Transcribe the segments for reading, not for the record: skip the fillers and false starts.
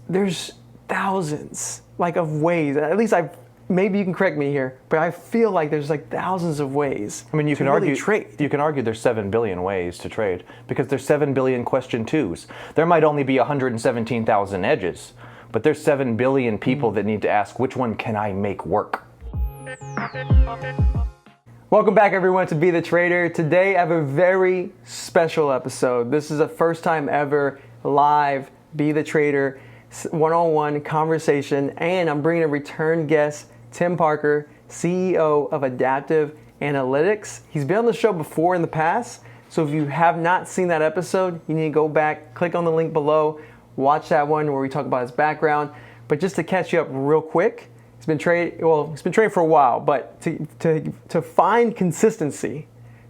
there's thousands of ways. At least maybe you can correct me here, but I feel like there's thousands of ways. I mean, you can really argue trade. You can argue there's 7 billion ways to trade because there's 7 billion question twos. There might only be 117,000 edges, but there's 7 billion people that need to ask, which one can I make work? Welcome back, everyone, to Be the Trader. Today I have a very special episode. This is a first time ever live Be the Trader one-on-one conversation, and I'm bringing a return guest, Tim Parker, CEO of Adaptive Analytics. He's been on the show before in the past, so if you have not seen that episode, you need to go back, click on the link below, watch that one where we talk about his background. But just to catch you up real quick, he's been trading for a while, but to find consistency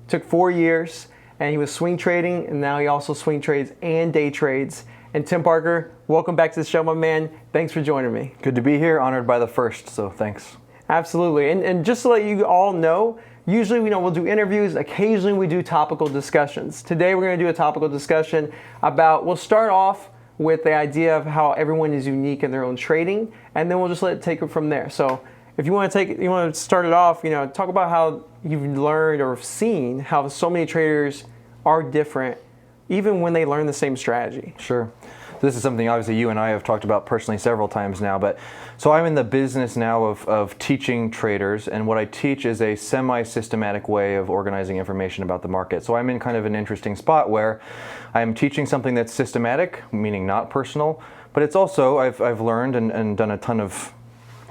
took 4 years, and he was swing trading, and now he also swing trades and day trades. And Tim Parker, welcome back to the show, my man. Thanks for joining me. Good to be here, honored by the first, so thanks. Absolutely, and just to let you all know, usually we'll do interviews, occasionally we do topical discussions. Today we're gonna do a topical discussion we'll start off with the idea of how everyone is unique in their own trading, and then we'll just take it from there. So if you want to start it off, talk about how you've learned or seen how so many traders are different, even when they learn the same strategy. Sure. This is something obviously you and I have talked about personally several times now, but so I'm in the business now of teaching traders, and what I teach is a semi-systematic way of organizing information about the market. So I'm in kind of an interesting spot where I'm teaching something that's systematic, meaning not personal, but it's also, I've learned and done a ton of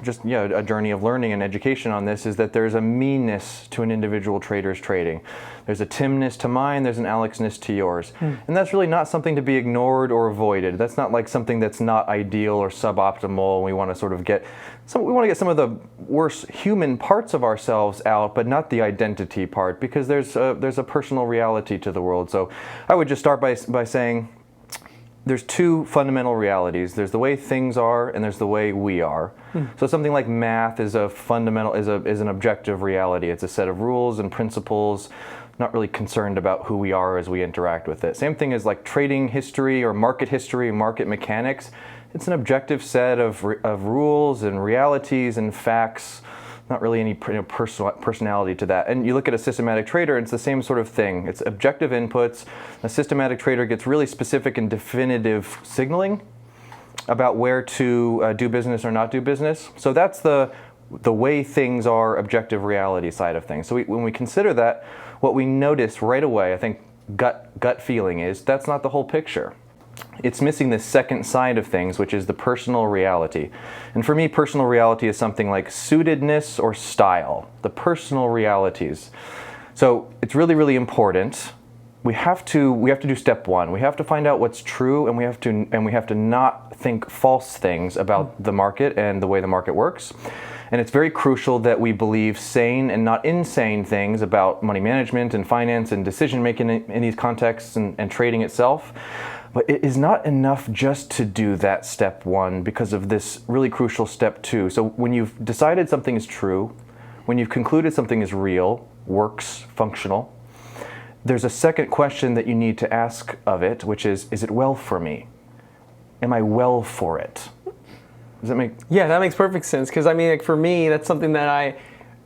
a journey of learning and education on this, is that there's a meanness to an individual trader's trading. There's a Timness to mine, there's an Alexness to yours. And that's really not something to be ignored or avoided. That's not like something that's not ideal or suboptimal. We want to sort of get some of the worst human parts of ourselves out, but not the identity part, because there's a personal reality to the world. So I would just start by saying there's two fundamental realities. There's the way things are, and there's the way we are. So something like math is a fundamental, is an objective reality. It's a set of rules and principles, not really concerned about who we are as we interact with it. Same thing as like trading history or market history, market mechanics. It's an objective set of rules and realities and facts, not really any personality to that. And you look at a systematic trader, it's the same sort of thing. It's objective inputs. A systematic trader gets really specific and definitive signaling about where to do business or not do business. So that's the way things are, objective reality side of things. So when we consider that, what we notice right away, I think gut feeling is that's not the whole picture. It's missing the second side of things, which is the personal reality. And for me, personal reality is something like suitedness or style, the personal realities. So it's really, really important. We have to do step one. We have to find out what's true, and we have to not think false things about the market and the way the market works. And it's very crucial that we believe sane and not insane things about money management and finance and decision making in these contexts and trading itself. But it is not enough just to do that step one because of this really crucial step two. So when you've decided something is true, when you've concluded something is real, works, functional, there's a second question that you need to ask of it, which is it well for me? Am I well for it? Does that make? Yeah, that makes perfect sense. Because for me, that's something that I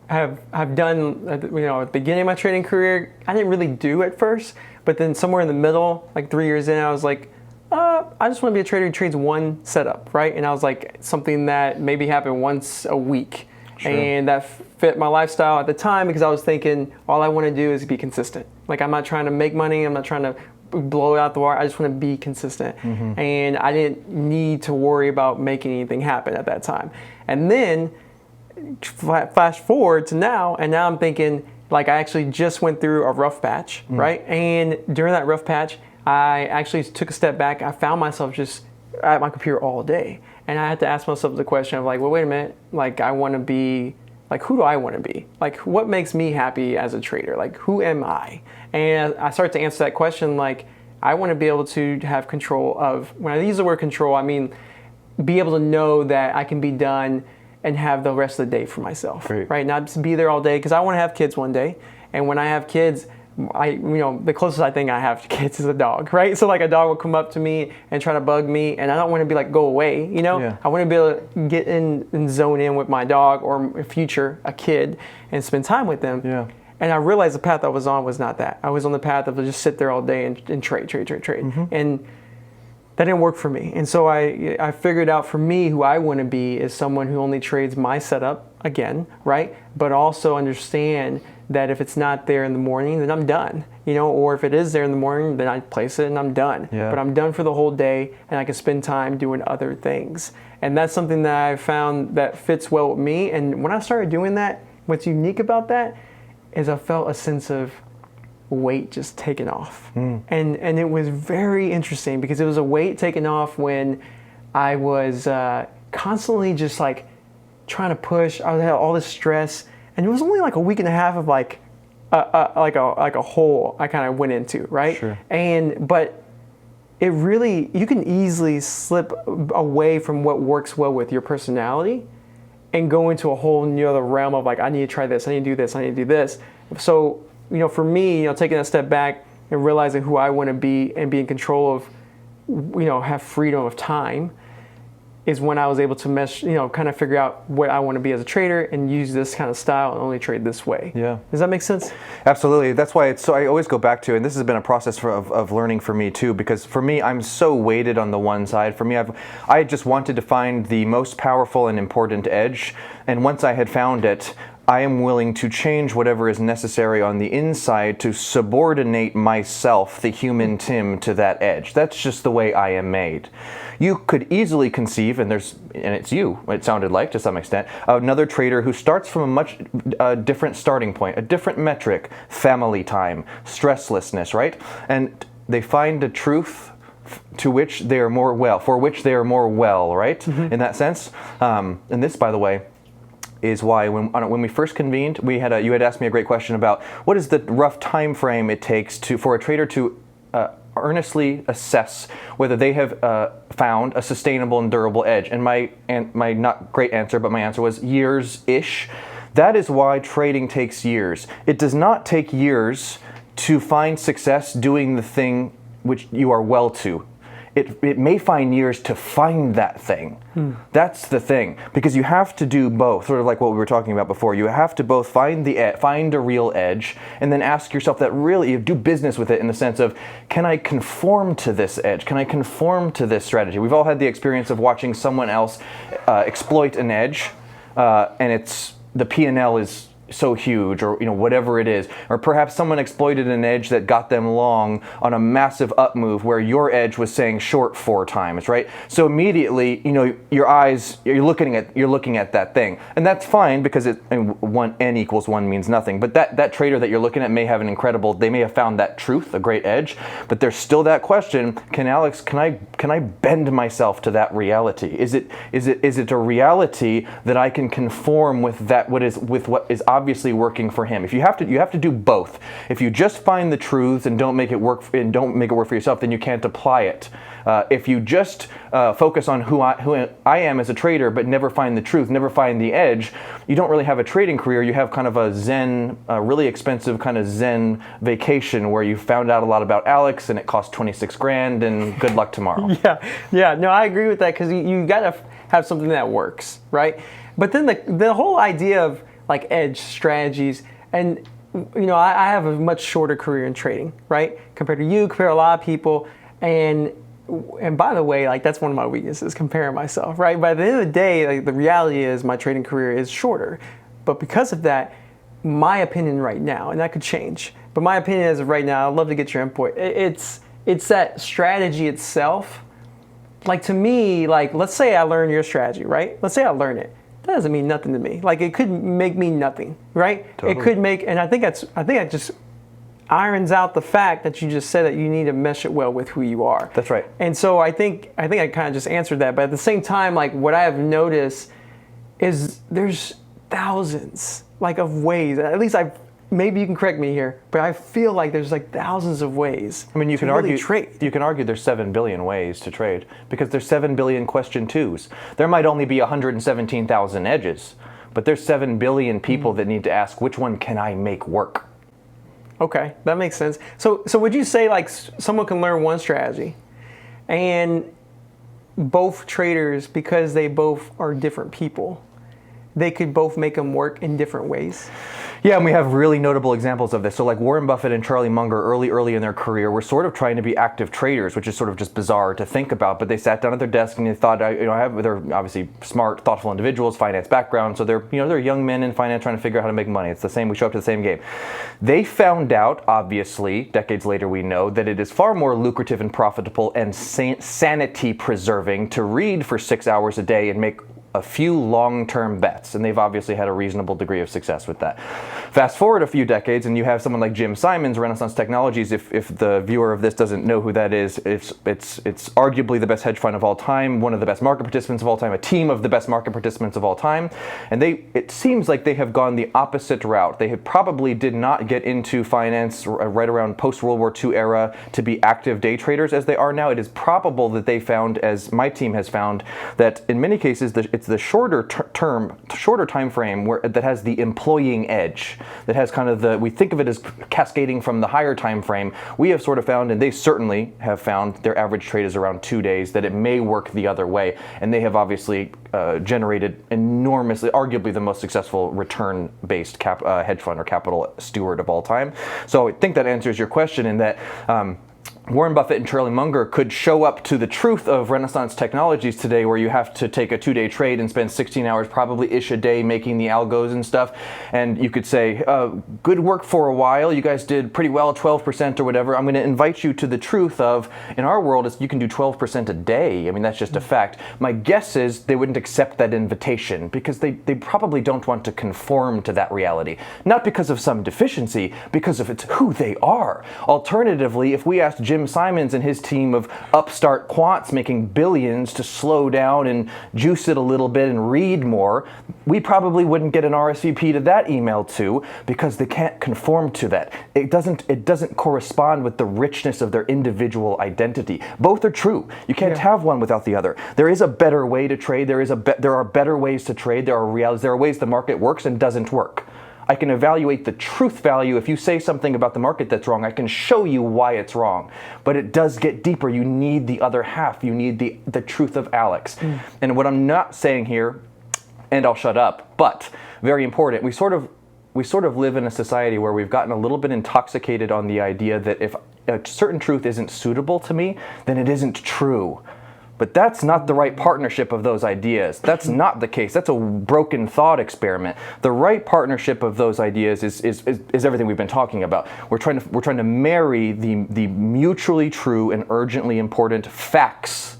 have done. At the beginning of my trading career, I didn't really do at first, but then somewhere in the middle, like 3 years in, I was like, I just want to be a trader who trades one setup, right? And I was like, something that maybe happened once a week. Sure. And that fit my lifestyle at the time, because I was thinking all I want to do is be consistent. Like, I'm not trying to make money. I'm not trying to blow it out the water. I just want to be consistent. And I didn't need to worry about making anything happen at that time. And then flash forward to now, and now I'm thinking, like, I actually just went through a rough patch, right? And during that rough patch, I actually took a step back. I found myself just at my computer all day. And I had to ask myself the question of like, well, wait a minute, like, I want to be, like, who do I want to be? Like, what makes me happy as a trader? Like, who am I? And I started to answer that question, like, I want to be able to have control of, when I use the word control, I mean, be able to know that I can be done and have the rest of the day for myself, right? Not just be there all day, because I want to have kids one day. And when I have kids, the closest I think I have to kids is a dog, right? So like a dog will come up to me and try to bug me, and I don't want to be like, go away, Yeah. I want to be able to get in and zone in with my dog, or in future a kid, and spend time with them. Yeah. And I realized the path I was on was not that. I was on the path of just sit there all day and trade. And that didn't work for me. And so I figured out for me who I want to be is someone who only trades my setup again, right? But also understand that if it's not there in the morning, then I'm done, or if it is there in the morning, then I place it and I'm done. Yeah. But I'm done for the whole day, and I can spend time doing other things. And that's something that I found that fits well with me. And when I started doing that, what's unique about that is I felt a sense of weight just taken off. And it was very interesting because it was a weight taken off when I was constantly just like trying to push. I had all this stress, and it was only like a week and a half of like a hole I kind of went into, right? Sure. But it really, you can easily slip away from what works well with your personality and go into a whole new other realm of like, I need to try this, I need to do this, I need to do this. So, for me, taking a step back and realizing who I want to be and be in control of, have freedom of time, is when I was able to mesh, kind of figure out what I want to be as a trader and use this kind of style and only trade this way. Yeah. Does that make sense? Absolutely. That's why I always go back to, and this has been a process of learning for me too, because for me, I'm so weighted on the one side. For me, I just wanted to find the most powerful and important edge. And once I had found it, I am willing to change whatever is necessary on the inside to subordinate myself, the human Tim, to that edge. That's just the way I am made. You could easily conceive, and it's you, it sounded like to some extent, another trader who starts from a much different starting point, a different metric, family time, stresslessness, right? And they find a truth for which they are more well, right? In that sense. And this, by the way, is why when we first convened, you had asked me a great question about what is the rough time frame it takes for a trader to earnestly assess whether they have found a sustainable and durable edge. And my not great answer, but my answer was years-ish. That is why trading takes years. It does not take years to find success doing the thing which you are well to. It may find years to find that thing. That's the thing, because you have to do both, sort of like what we were talking about before. You have to both find a real edge, and then ask yourself that really, you do business with it in the sense of, can I conform to this edge? Can I conform to this strategy? We've all had the experience of watching someone else exploit an edge, and the P&L is so huge, or whatever it is, or perhaps someone exploited an edge that got them long on a massive up move where your edge was saying short 4 times, right? So immediately, you're looking at that thing, and that's fine because n equals 1 means nothing. But that trader that you're looking at may have they may have found that truth, a great edge, but there's still that question: can I bend myself to that reality? Is it a reality that I can conform with what is obviously working for him? If you have to do both. If you just find the truths and don't make it work for yourself, then you can't apply it. If you just focus on who I am as a trader, but never find the truth, never find the edge, you don't really have a trading career. You have kind of a Zen, really expensive kind of Zen vacation where you found out a lot about Alex and it cost 26 grand and good luck tomorrow. Yeah. No, I agree with that, because you got to have something that works, right? But then the whole idea of like edge strategies, and I have a much shorter career in trading, right? Compared to a lot of people, and by the way, like that's one of my weaknesses, comparing myself, right? By the end of the day, like the reality is my trading career is shorter, but because of that, my opinion right now, and that could change, but my opinion as of right now, I'd love to get your input. It's that strategy itself. Like to me, like let's say I learn your strategy, right? Let's say I learn it. That doesn't mean nothing to me. Like it could make me nothing, right? Totally. It could make, and I think that just irons out the fact that you just said that you need to mesh it well with who you are. That's right. And so I think I kind of just answered that, but at the same time, like what I have noticed is there's thousands of ways. At least maybe you can correct me here, but I feel like there's thousands of ways. I mean, you can really argue trade. You can argue there's 7 billion ways to trade because there's 7 billion question twos. There might only be 117,000 edges, but there's 7 billion people that need to ask which one can I make work. Okay, that makes sense. So would you say like someone can learn one strategy, and both traders, because they both are different people, they could both make them work in different ways? Yeah, and we have really notable examples of this. So like Warren Buffett and Charlie Munger early in their career were sort of trying to be active traders, which is sort of just bizarre to think about, but they sat down at their desk and they thought, they're obviously smart, thoughtful individuals, finance background, so they're young men in finance trying to figure out how to make money. It's the same, we show up to the same game. They found out, obviously, decades later we know, that it is far more lucrative and profitable and sanity preserving to read for 6 hours a day and make a few long-term bets, and they've obviously had a reasonable degree of success with that. Fast forward a few decades, and you have someone like Jim Simons, Renaissance Technologies. If the viewer of this doesn't know who that is, it's arguably the best hedge fund of all time, one of the best market participants of all time, a team of the best market participants of all time, and it seems like they have gone the opposite route. They probably did not get into finance right around post-World War II era to be active day traders as they are now. It is probable that they found, as my team has found, that in many cases it's the shorter time frame that has the employing edge, that has kind of we think of it as cascading from the higher time frame. We have sort of found, and they certainly have found, their average trade is around 2 days, that it may work the other way, and they have obviously generated enormously, arguably the most successful return-based hedge fund or capital steward of all time. So I think that answers your question in that Warren Buffett and Charlie Munger could show up to the truth of Renaissance Technologies today, where you have to take a 2-day trade and spend 16 hours probably-ish a day making the algos and stuff, and you could say, good work for a while, you guys did pretty well, 12% or whatever. I'm going to invite you to the truth of, in our world, you can do 12% a day. I mean, that's just a fact. My guess is they wouldn't accept that invitation because they probably don't want to conform to that reality. Not because of some deficiency, because of it's who they are. Alternatively, if we asked Jim Simons and his team of upstart quants making billions to slow down and juice it a little bit and read more, we probably wouldn't get an RSVP to that email too, because they can't conform to that. It doesn't correspond with the richness of their individual identity. Both are true. You can't have one without the other. There is a better way to trade. There are better ways to trade. There are realities. There are ways the market works and doesn't work. I can evaluate the truth value. If you say something about the market that's wrong, I can show you why it's wrong. But it does get deeper. You need the other half. You need the truth of Alex. And what I'm not saying here, and I'll shut up, but very important, we sort of live in a society where we've gotten a little bit intoxicated on the idea that if a certain truth isn't suitable to me, then it isn't true. But that's not the right partnership of those ideas. That's not the case. That's a broken thought experiment. The right partnership of those ideas is everything we've been talking about. We're trying to marry the mutually true and urgently important facts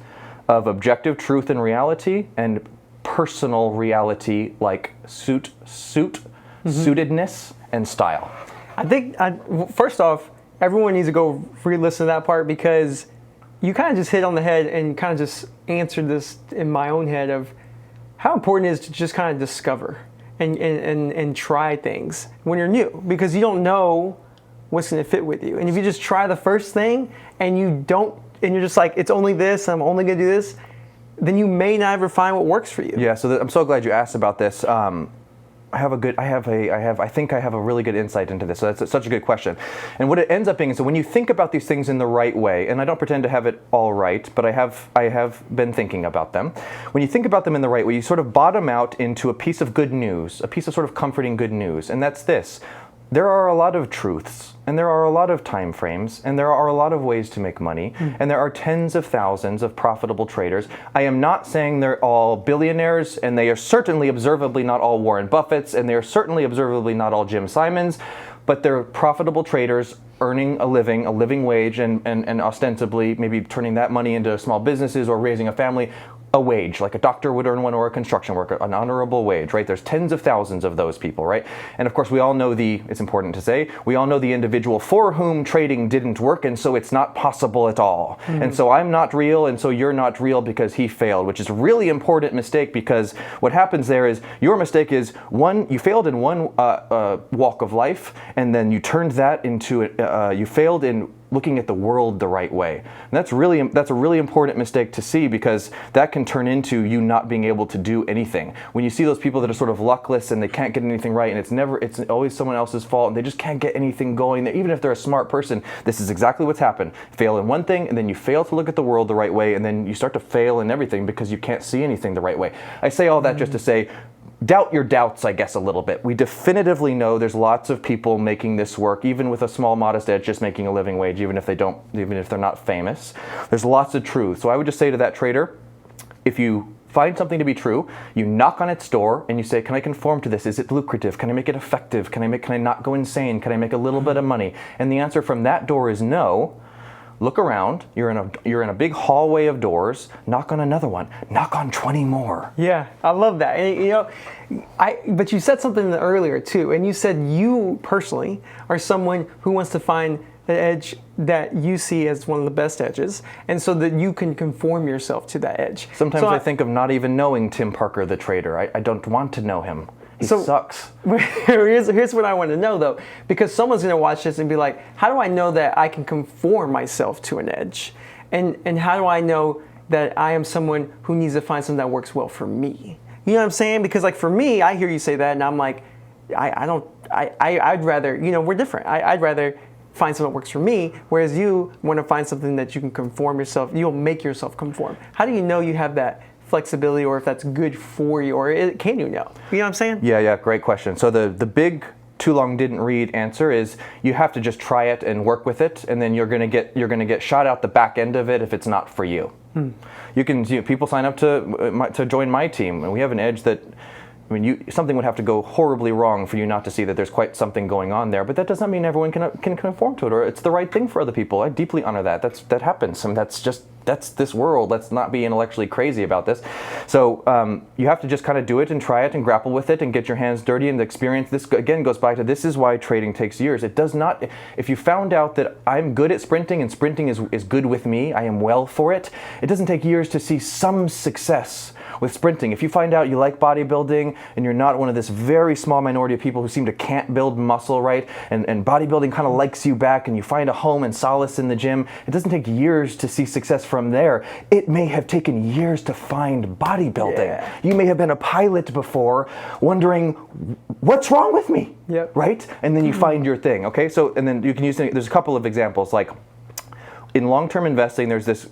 of objective truth and reality and personal reality, like suitedness and style. I think, first off, everyone needs to go re-listen to that part, because you kind of just hit on the head and kind of just answered this in my own head of how important it is to just kind of discover and try things when you're new, because you don't know what's going to fit with you. And if you just try the first thing and you're just like, it's only this, I'm only going to do this, then you may not ever find what works for you. Yeah, so I'm so glad you asked about this. I think I have a really good insight into this. So that's such a good question. And what it ends up being is, so when you think about these things in the right way, and I don't pretend to have it all right, but I have been thinking about them. When you think about them in the right way, you sort of bottom out into a piece of good news, a piece of sort of comforting good news, and that's this. There are a lot of truths, and there are a lot of time frames, and there are a lot of ways to make money, and there are tens of thousands of profitable traders. I am not saying they're all billionaires, and they are certainly observably not all Warren Buffetts, and they are certainly observably not all Jim Simons, but they're profitable traders earning a living wage, and ostensibly maybe turning that money into small businesses or raising a family. A wage, like a doctor would earn one, or a construction worker, an honorable wage, right? There's tens of thousands of those people, right? And of course, we all know it's important to say, we all know the individual for whom trading didn't work, and so it's not possible at all. And so I'm not real, and so you're not real because he failed, which is a really important mistake, because what happens there is, your mistake is, you failed in one walk of life, and then you turned that into, you failed in looking at the world the right way. And that's a really important mistake to see, because that can turn into you not being able to do anything. When you see those people that are sort of luckless and they can't get anything right, and it's always someone else's fault, and they just can't get anything going, even if they're a smart person, this is exactly what's happened. Fail in one thing, and then you fail to look at the world the right way, and then you start to fail in everything because you can't see anything the right way. I say all that just to say, doubt your doubts, I guess, a little bit. We definitively know there's lots of people making this work, even with a small, modest edge, just making a living wage, even if they're not famous. There's lots of truth. So I would just say to that trader, if you find something to be true, you knock on its door and you say, can I conform to this? Is it lucrative? Can I make it effective? Can I not go insane? Can I make a little bit of money? And the answer from that door is no. Look around, you're in a big hallway of doors, knock on another one, knock on 20 more. Yeah, I love that. And, but you said something earlier too, and you said you personally are someone who wants to find the edge that you see as one of the best edges, and so that you can conform yourself to that edge. Sometimes I think of not even knowing Tim Parker, the trader. I don't want to know him. He sucks. Here's what I want to know, though, because someone's going to watch this and be like, how do I know that I can conform myself to an edge? And how do I know that I am someone who needs to find something that works well for me? You know what I'm saying? Because like for me, I hear you say that and I'm like, I'd rather, we're different. I'd rather find something that works for me, whereas you want to find something that you can conform yourself, you'll make yourself conform. How do you know you have that flexibility, or if that's good for you, or can you know? You know what I'm saying? Yeah, great question. So the big too long didn't read answer is you have to just try it and work with it, and then you're gonna get shot out the back end of it if it's not for you. People sign up to join my team, and we have an edge that, something would have to go horribly wrong for you not to see that there's quite something going on there. But that does not mean everyone can conform to it, or it's the right thing for other people. I deeply honor that. That happens, and that's this world. Let's not be intellectually crazy about this. So you have to just kind of do it and try it and grapple with it and get your hands dirty and experience. This again goes back to, this is why trading takes years. It does not. If you found out that I'm good at sprinting and sprinting is good with me, I am well for it. It doesn't take years to see some success with sprinting. If you find out you like bodybuilding and you're not one of this very small minority of people who can't build muscle, right, and bodybuilding kind of likes you back, and you find a home and solace in the gym, it doesn't take years to see success from there. It may have taken years to find bodybuilding. Yeah. You may have been a pilot before, wondering, what's wrong with me? Yep. Right? And then you find your thing, okay? So, and then you can use, there's a couple of examples, like in long-term investing, there's this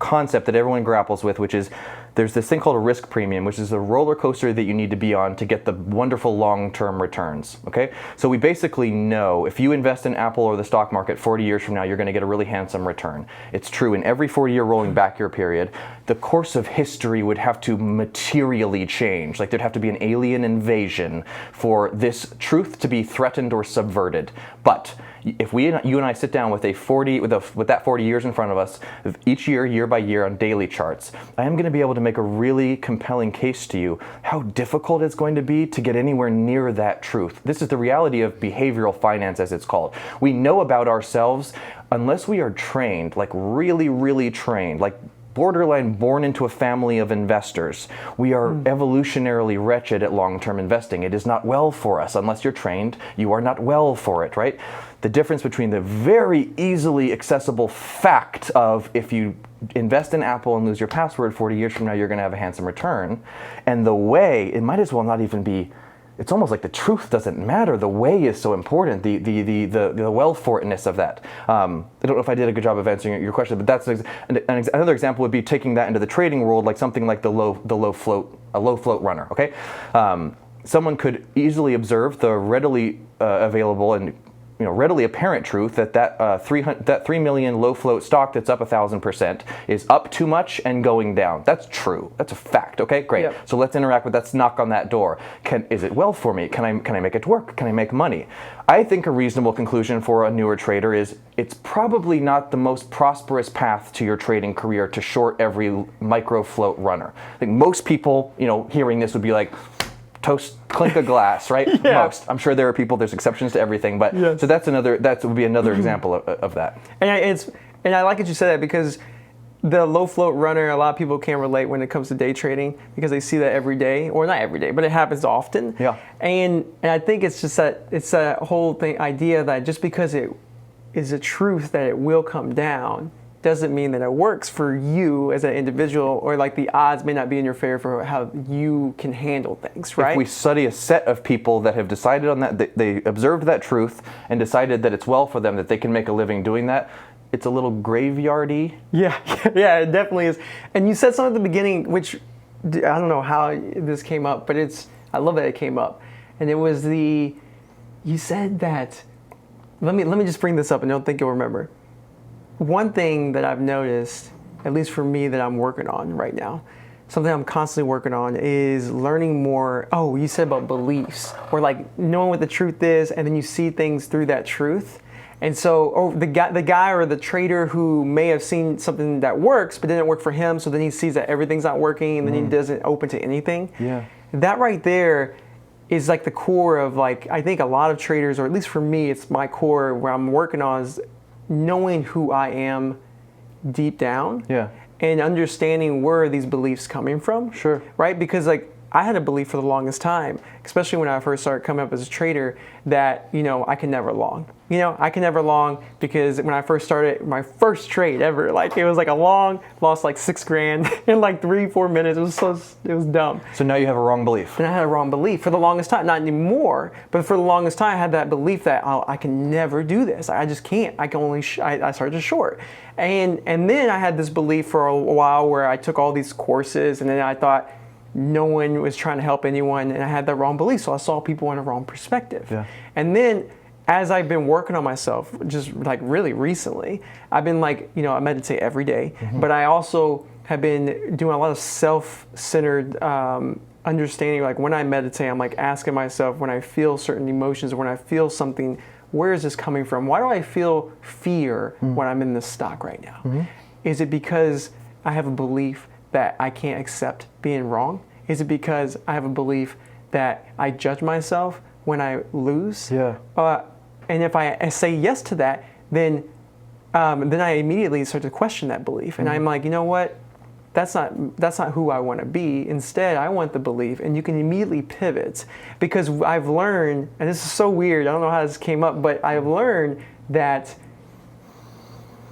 concept that everyone grapples with, which is there's this thing called a risk premium, which is a roller coaster that you need to be on to get the wonderful long-term returns, okay? So we basically know if you invest in Apple or the stock market 40 years from now, you're going to get a really handsome return. It's true in every 40-year rolling back year period. The course of history would have to materially change. Like there'd have to be an alien invasion for this truth to be threatened or subverted. But if you and I sit down with that 40 years in front of us, each year by year on daily charts, I am going to be able to make a really compelling case to you how difficult it's going to be to get anywhere near that truth. This is the reality of behavioral finance, as it's called. We know about ourselves unless we are trained, like really, really trained, like borderline born into a family of investors. We are evolutionarily wretched at long-term investing. It is not well for us. Unless you're trained, you are not well for it, right? The difference between the very easily accessible fact of if you invest in Apple and lose your password 40 years from now, you're going to have a handsome return, and the way, it might as well not even be, it's almost like the truth doesn't matter. The way is so important, the well-for-itness of that. I don't know if I did a good job of answering your question, but that's another example would be taking that into the trading world, like something like a low float runner, okay? Someone could easily observe the readily available and readily apparent truth that 3 million low float stock that's up 1,000% is up too much and going down. That's true. That's a fact. Okay, great. Yep. So let's interact with. Let's knock on that door. Is it well for me? Can I make it work? Can I make money? I think a reasonable conclusion for a newer trader is it's probably not the most prosperous path to your trading career to short every micro float runner. I think most people, hearing this would be like, toast, clink a glass, right? Yeah. Most. I'm sure there are people, there's exceptions to everything, but yes. So that would be another example of that. And I like that you said that, because the low float runner, a lot of people can't relate when it comes to day trading, because they see that every day, or not every day, but it happens often. Yeah. And I think it's just that, it's that whole idea that just because is a truth that it will come down doesn't mean that it works for you as an individual, or like the odds may not be in your favor for how you can handle things, right? If we study a set of people that have decided on that, they observed that truth and decided that it's well for them, that they can make a living doing that, it's a little graveyardy. Yeah, yeah, it definitely is. And you said something at the beginning, which I don't know how this came up, but I love that it came up. And it was you said that, let me just bring this up and don't think you'll remember. One thing that I've noticed, at least for me, that I'm working on right now, something I'm constantly working on, is learning more. Oh, you said about beliefs, or like knowing what the truth is, and then you see things through that truth. And so the guy or the trader who may have seen something that works but didn't work for him, so then he sees that everything's not working, and then he doesn't open to anything. Yeah. That right there is like the core of, like, I think a lot of traders, or at least for me, it's my core where I'm working on, is knowing who I am deep down. Yeah. And understanding where are these beliefs coming from. Sure. Right? Because like I had a belief for the longest time, especially when I first started coming up as a trader, that, I can never long. I can never long, because when I first started my first trade ever, like it was like a long, lost like $6,000 in like 3-4 minutes. It was dumb. So now you have a wrong belief. And I had a wrong belief for the longest time, not anymore, but for the longest time I had that belief that I can never do this. I just can't. I can only, I started to short. And then I had this belief for a while where I took all these courses, and then I thought no one was trying to help anyone, and I had that wrong belief. So I saw people in a wrong perspective. Yeah. And then as I've been working on myself, just like really recently, I've been like, I meditate every day, but I also have been doing a lot of self-centered understanding. Like when I meditate, I'm like asking myself, when I feel certain emotions, or when I feel something, where is this coming from? Why do I feel fear when I'm in this stock right now? Is it because I have a belief that I can't accept being wrong? Is it because I have a belief that I judge myself when I lose? Yeah. And if I say yes to that, then I immediately start to question that belief, and I'm like, you know what? That's not who I want to be. Instead, I want the belief, and you can immediately pivot, because I've learned, and this is so weird, I don't know how this came up, but I've learned that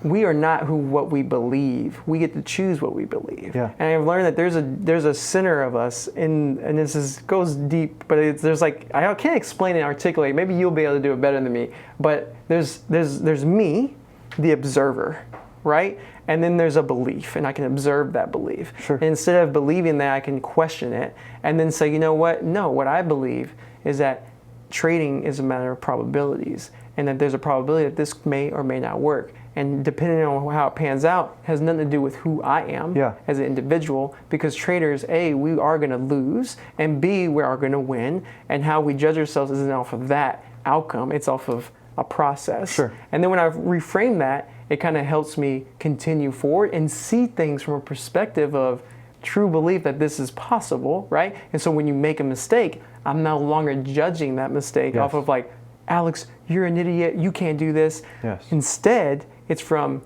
we are not what we believe. We get to choose what we believe. Yeah. And I've learned that there's a center of us, and this goes deep, but there's like, I can't explain and articulate. Maybe you'll be able to do it better than me. But there's me, the observer, right? And then there's a belief, and I can observe that belief. Sure. And instead of believing that, I can question it, and then say, you know what? No, what I believe is that trading is a matter of probabilities, and that there's a probability that this may or may not work. And depending on how it pans out, has nothing to do with who I am as an individual, because traders, A, we are going to lose, and B, we are going to win, and how we judge ourselves isn't off of that outcome, it's off of a process. Sure. And then when I reframe that, it kind of helps me continue forward and see things from a perspective of true belief that this is possible, right? And so when you make a mistake, I'm no longer judging that mistake off of like, Alex, you're an idiot, you can't do this. Yes. Instead, it's from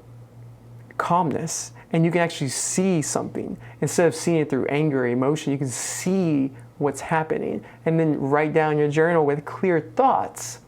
calmness, and you can actually see something. Instead of seeing it through anger or emotion, you can see what's happening, and then write down your journal with clear thoughts.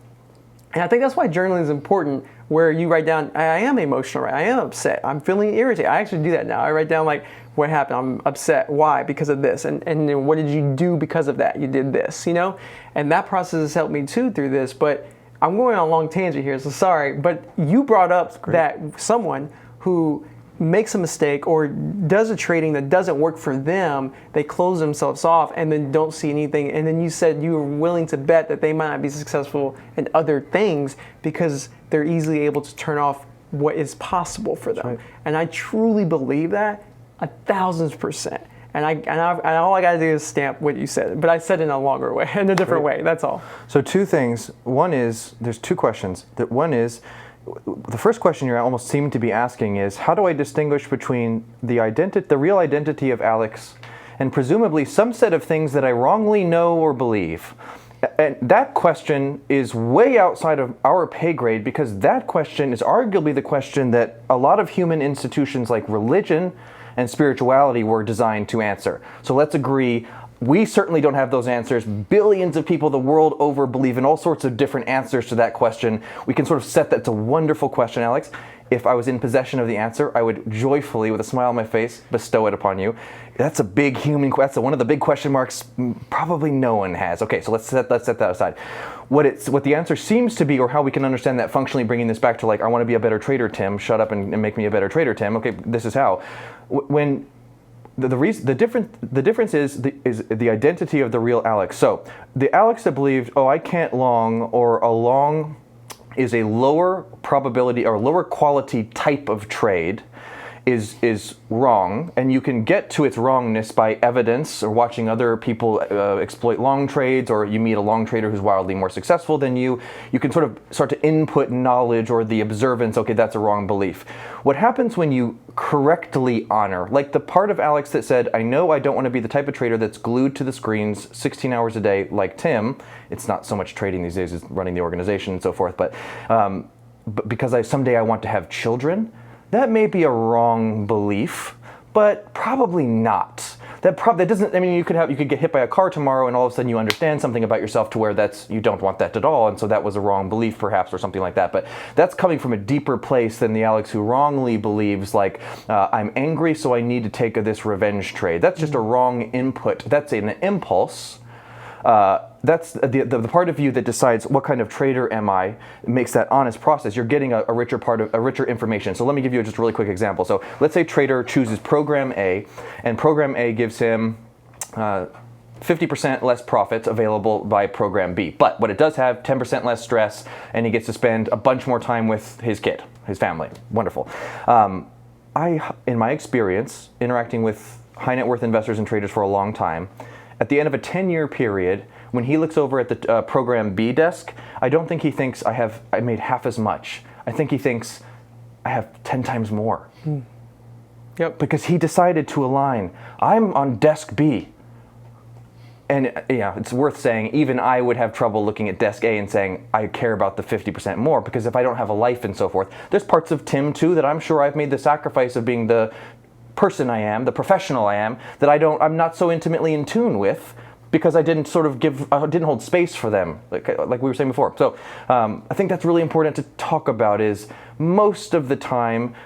And I think that's why journaling is important, where you write down, I am emotional, right? I am upset, I'm feeling irritated. I actually do that now. I write down like, what happened? I'm upset. Why? Because of this. And then what did you do because of that? You did this, And that process has helped me too through this. But I'm going on a long tangent here, so sorry. But you brought up that someone who makes a mistake or does a trading that doesn't work for them, they close themselves off and then don't see anything. And then you said you were willing to bet that they might not be successful in other things because they're easily able to turn off what is possible for them. Right. And I truly believe that 1,000%. And all I got to do is stamp what you said, but I said it in a longer way, in a different way. That's all. So two things. One is, there's two questions. One is, the first question you're almost seem to be asking is, how do I distinguish between the real identity of Alex and presumably some set of things that I wrongly know or believe? And that question is way outside of our pay grade, because that question is arguably the question that a lot of human institutions like religion and spirituality were designed to answer. So let's agree, We certainly don't have those answers. Billions of people the world over believe in all sorts of different answers to that question. We can sort of set that. It's a wonderful question, Alex. If I was in possession of the answer, I would joyfully, with a smile on my face, bestow it upon you. That's a big human question. That's one of the big question marks probably no one has. Okay, so let's set that aside. What the answer seems to be, or how we can understand that functionally, bringing this back to like, I want to be a better trader, Tim. Shut up and make me a better trader, Tim. Okay, this is how. When the difference is the identity of the real Alex. So the Alex that believed, oh, I can't long, or a long is a lower probability or lower quality type of trade, is wrong, and you can get to its wrongness by evidence or watching other people exploit long trades, or you meet a long trader who's wildly more successful than you. You can sort of start to input knowledge or the observance, okay, that's a wrong belief. What happens when you correctly honor, like the part of Alex that said, I know I don't want to be the type of trader that's glued to the screens 16 hours a day like Tim. It's not so much trading these days, it's running the organization and so forth, but because someday I want to have children. That may be a wrong belief, but probably not. That doesn't. I mean, you could get hit by a car tomorrow, and all of a sudden you understand something about yourself to where you don't want that at all, and so that was a wrong belief, perhaps, or something like that. But that's coming from a deeper place than the Alex who wrongly believes, like, I'm angry, so I need to take this revenge trade. That's just a wrong input. That's an impulse. That's the part of you that decides what kind of trader am I, makes that honest process. You're getting a richer information. So let me give you just a really quick example. So let's say trader chooses program A, and program A gives him 50% less profits available by program B. But what it does have, 10% less stress, and he gets to spend a bunch more time with his kid, his family. Wonderful. In my experience, interacting with high net worth investors and traders for a long time, at the end of a 10-year period, when he looks over at the program B desk, I don't think he thinks I made half as much. I think he thinks I have 10 times more. Yep. Because he decided to align. I'm on desk B. And it's worth saying, even I would have trouble looking at desk A and saying, I care about the 50% more, because if I don't have a life and so forth, there's parts of Tim too that I'm sure I've made the sacrifice of being the person I am, the professional I am, that I'm not so intimately in tune with, because I didn't didn't hold space for them, like we were saying before. So I think that's really important to talk about. Is most of the time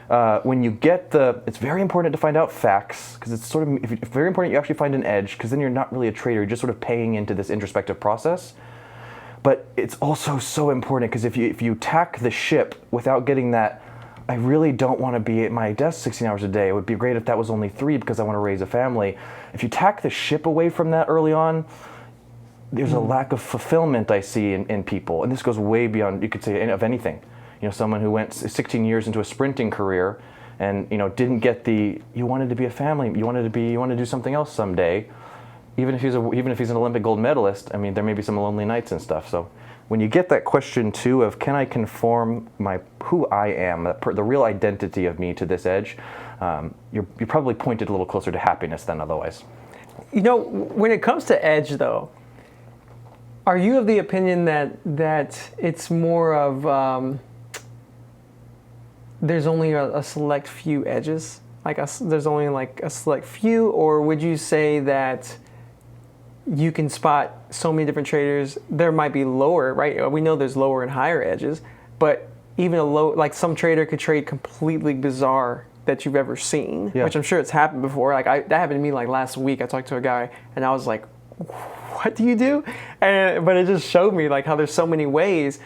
when you get it's very important to find out facts, because it's it's very important you actually find an edge, because then you're not really a trader, you're just sort of paying into this introspective process. But it's also so important, because if you tack the ship without getting that, I really don't want to be at my desk 16 hours a day. It would be great if that was only 3, because I want to raise a family. If you tack the ship away from that early on, there's a lack of fulfillment I see in people. And this goes way beyond, you could say, of anything. Someone who went 16 years into a sprinting career and, didn't get you wanted to be a family, you wanted to do something else someday. Even if he's an Olympic gold medalist, I mean, there may be some lonely nights and stuff. So when you get that question too of, can I conform who I am, the real identity of me to this edge, you're probably pointed a little closer to happiness than otherwise. When it comes to edge, though, are you of the opinion that it's more of there's only a select few edges, there's only like a select few, or would you say that you can spot so many different traders? There might be lower, right? We know there's lower and higher edges, but even some trader could trade completely bizarre that you've ever seen, which I'm sure it's happened before. That happened to me last week. I talked to a guy and I was like, what do you do? But it just showed me how there's so many ways.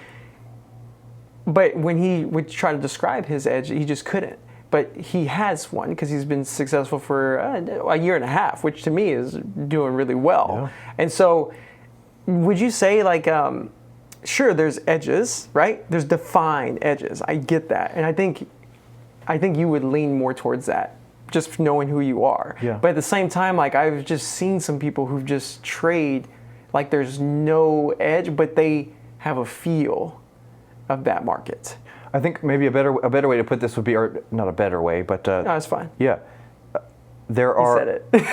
But when he would try to describe his edge, he just couldn't. But he has one, because he's been successful for a year and a half, which to me is doing really well. Yeah. And so would you say sure, there's edges, right? There's defined edges. I get that. And I think you would lean more towards that, just knowing who you are. Yeah. But at the same time, I've just seen some people who just trade there's no edge, but they have a feel of that market. I think maybe a better way to put this would be, or not a better way, but no, it's fine. Yeah, there are. You said it.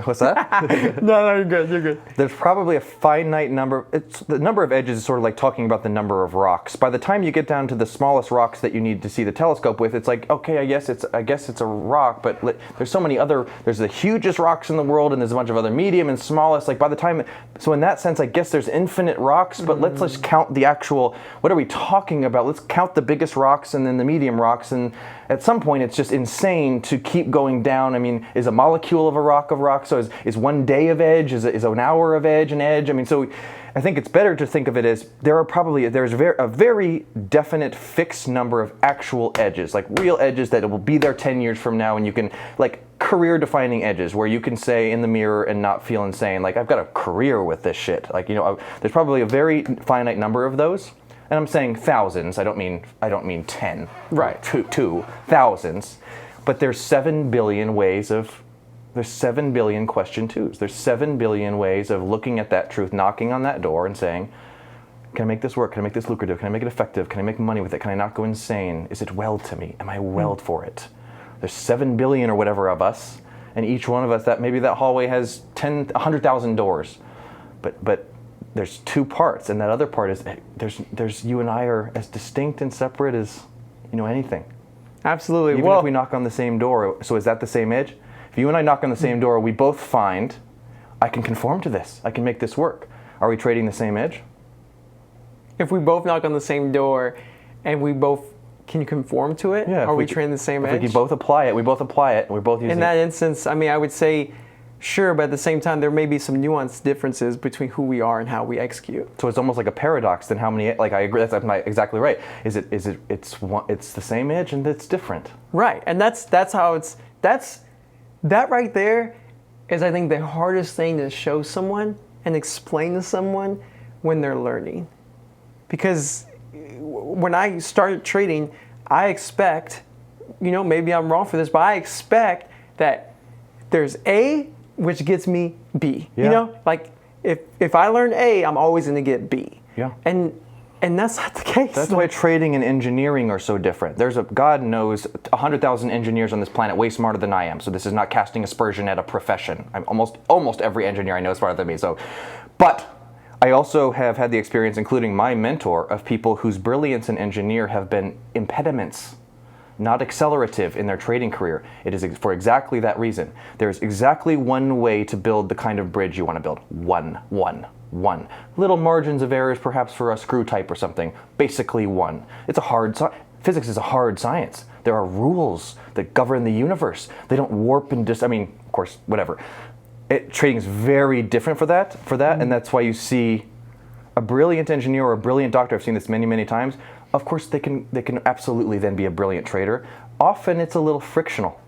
What's that? No, you're good. You're good. There's probably a finite number. It's the number of edges is sort of like talking about the number of rocks. By the time you get down to the smallest rocks that you need to see the telescope with, it's like, okay, I guess it's a rock, but there's so many other. There's the hugest rocks in the world, and there's a bunch of other medium and smallest. Like by the time, so in that sense, I guess there's infinite rocks. But let's just count the actual. What are we talking about? Let's count the biggest rocks and then the medium rocks, and at some point it's just insane to keep going down. I mean, is a molecule of a rock? So is one day of edge, is an hour of edge an edge? I mean, so I think it's better to think of it as there's a very definite fixed number of actual edges, like real edges that will be there 10 years from now, and you can, like, career defining edges where you can say in the mirror and not feel insane, like, I've got a career with this shit. Like, there's probably a very finite number of those. And I'm saying thousands. I don't mean 10. Right. Two thousands. But there's 7 billion ways of. There's 7 billion question twos. There's 7 billion ways of looking at that truth, knocking on that door and saying, can I make this work? Can I make this lucrative? Can I make it effective? Can I make money with it? Can I not go insane? Is it well to me? Am I well for it? There's 7 billion or whatever of us, and each one of us, that maybe that hallway has 100,000 doors. But there's 2 parts, and that other part is there's you and I are as distinct and separate as anything. Absolutely. Even if we knock on the same door, so is that the same edge? If you and I knock on the same door, we both find, I can conform to this. I can make this work. Are we trading the same edge? If we both knock on the same door and we both, can you conform to it? Yeah. Are we trading the same edge? If we both apply it, we're both using it. In that instance, I mean, I would say, sure, but at the same time, there may be some nuanced differences between who we are and how we execute. So it's almost like a paradox. Then how many? Like I agree, that's exactly right. It's the same edge and it's different. Right, and that's how it's that right there is, I think, the hardest thing to show someone and explain to someone when they're learning. Because when I started trading, I expect, maybe I'm wrong for this, but I expect that there's A, which gets me B. Yeah. Like if I learn A, I'm always going to get B. Yeah. And that's not the case. That's why trading and engineering are so different. God knows 100,000 engineers on this planet way smarter than I am. So this is not casting aspersion at a profession. I'm almost every engineer I know is smarter than me. So, but I also have had the experience, including my mentor, of people whose brilliance in engineer have been impediments, not accelerative in their trading career. It is for exactly that reason. There's exactly one way to build the kind of bridge you want to build. One. Little margins of errors perhaps for a screw type or something. Basically one. It's a hard physics is a hard science. There are rules that govern the universe. They don't warp and of course, whatever. Trading is very different for that, and that's why you see a brilliant engineer or a brilliant doctor. I've seen this many, many times. Of course, they can absolutely then be a brilliant trader. Often it's a little frictional.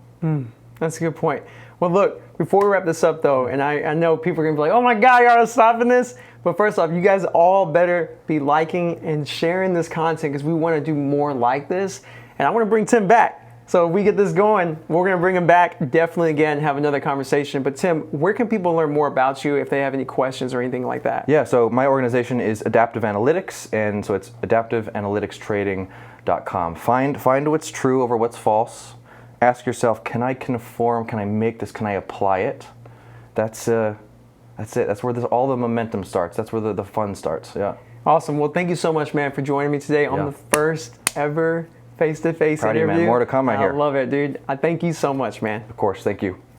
That's a good point. Well, look, before we wrap this up, though, and I know people are going to be like, oh my God, y'all are stopping this. But first off, you guys all better be liking and sharing this content because we want to do more like this. And I want to bring Tim back. So if we get this going, we're going to bring him back definitely again, have another conversation. But Tim, where can people learn more about you if they have any questions or anything like that? Yeah, so my organization is Adaptive Analytics, and so it's adaptiveanalyticstrading.com. Find what's true over what's false. Ask yourself, can I conform? Can I make this? Can I apply it? That's it. That's where all the momentum starts. That's where the fun starts. Yeah. Awesome. Well, thank you so much, man, for joining me today on the first ever face-to-face Proud of interview. you, man. More to come, I hear. I love it, dude. I thank you so much, man. Of course. Thank you.